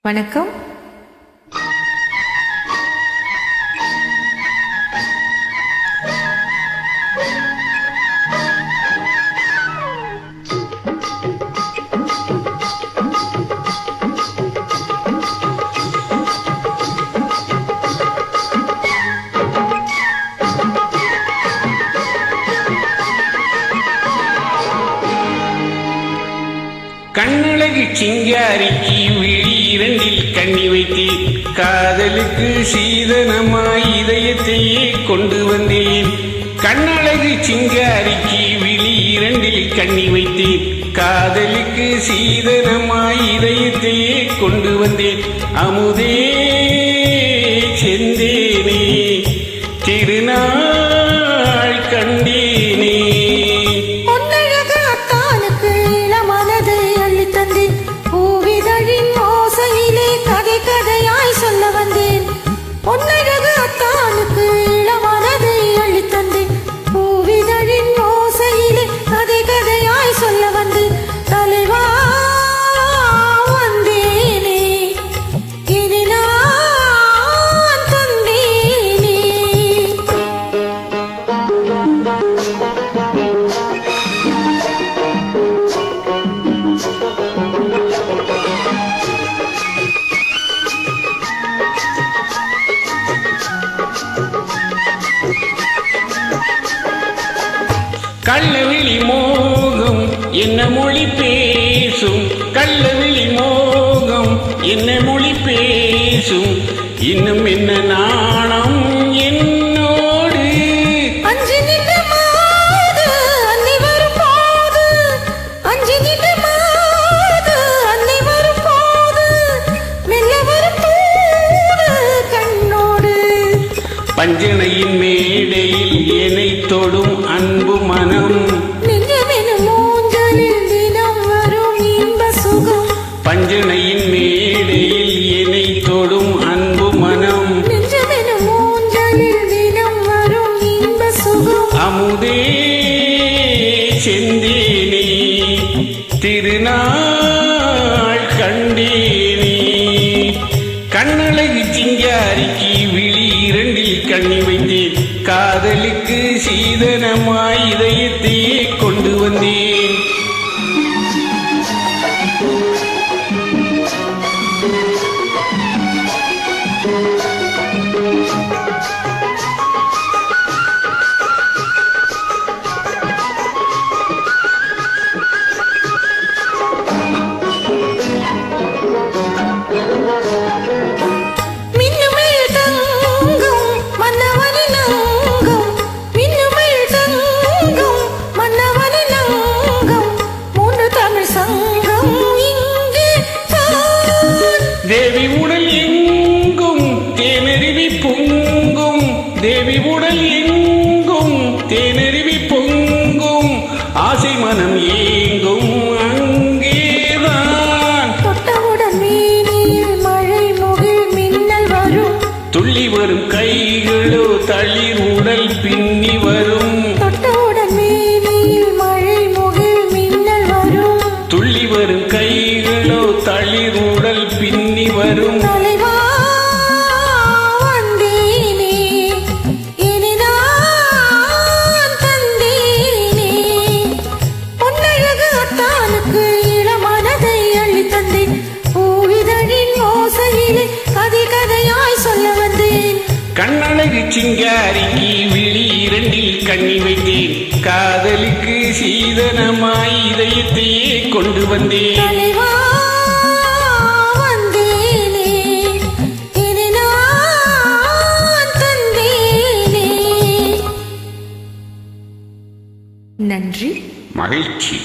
வணக்கம். கண்ணழகு சிங்காரிக்கு விழி இரண்டில் கண்ணி வைத்து காதலுக்கு சீதனமாய் இதயத்தையே கொண்டு வந்தேன். கண்ணழகு சிங்காரிக்கு விழி இரண்டில் கண்ணி வைத்து காதலுக்கு சீதனமாய் இதயத்தையே கொண்டு வந்தேன். அமுதே செந்தேனே திருநாள் கண்டேனே. கள்ளவிழி மோகம் என்ன மொழி பேசும், கள்ளவிழி மோகம் என்ன மொழி பேசும், இன்னும் என்ன நாணம் என்னோடு. அஞ்சு நின்ற மாது அன்னை வரும் போது, அஞ்சு நின்ற மாது அன்னை வரும் போது, மெல்ல வரும் போது கண்ணோடு. பஞ்சனையின் மேடையில் என்னை தொடும் அன்பு மனம், நெஞ்சமெனும் மூஞ்சலில் தினம் வரும் இன்ப சுகம். பஞ்சனையின் மேடையில் என்னை தொடும் அன்பு மனம், நெஞ்சமெனும் மூஞ்சலில் தினம் வரும் இன்ப சுகம். அமுதே செந்தேனே திருநாள் கண்டேனே. கண்ணழகு சிங்காரிக்கு விழி இரண்டில் கண்ணி வைத்தேன், காதலுக்கு சீதனமாய் இதயத்தையே கொண்டு வந்தேன். தேவி உடல் எங்கும் தேனருவி பொங்கும், தேவி உடல் எங்கும் தேனருவி பொங்கும், ஆசை மனம் ஏங்கும் அங்கேதான். தொட்டவுடன் மேனியில் மழை முகில் மின்னல் வரும், துள்ளி வரும் கைகளோ தளிர் உடல் பின்னி வரும். தொட்டவுடன் மேனியில் மழை முகில் மின்னல் வரும், துள்ளி வரும் கைகளோ தளிர் உடல் பின்னி வரும். தலைவா வந்தேனே இனி நான் தந்தேனே. பொன்னழகு அத்தானுக்கு இளமனதை அள்ளி தந்தேன், பூவிதழின் ஓசையிலே கதை கதையாய் சொல்ல வந்தேன். கண்ணழகு சிங்காரிக்கு விழி இரண்டில் கண்ணி வைத்தேன், காதலுக்கு சீதனமாய் இதயத்தையே கொண்டு வந்தேன். தலைவா வந்தேனே இனி நான் தந்தேனே. நன்றி, மகிழ்ச்சி.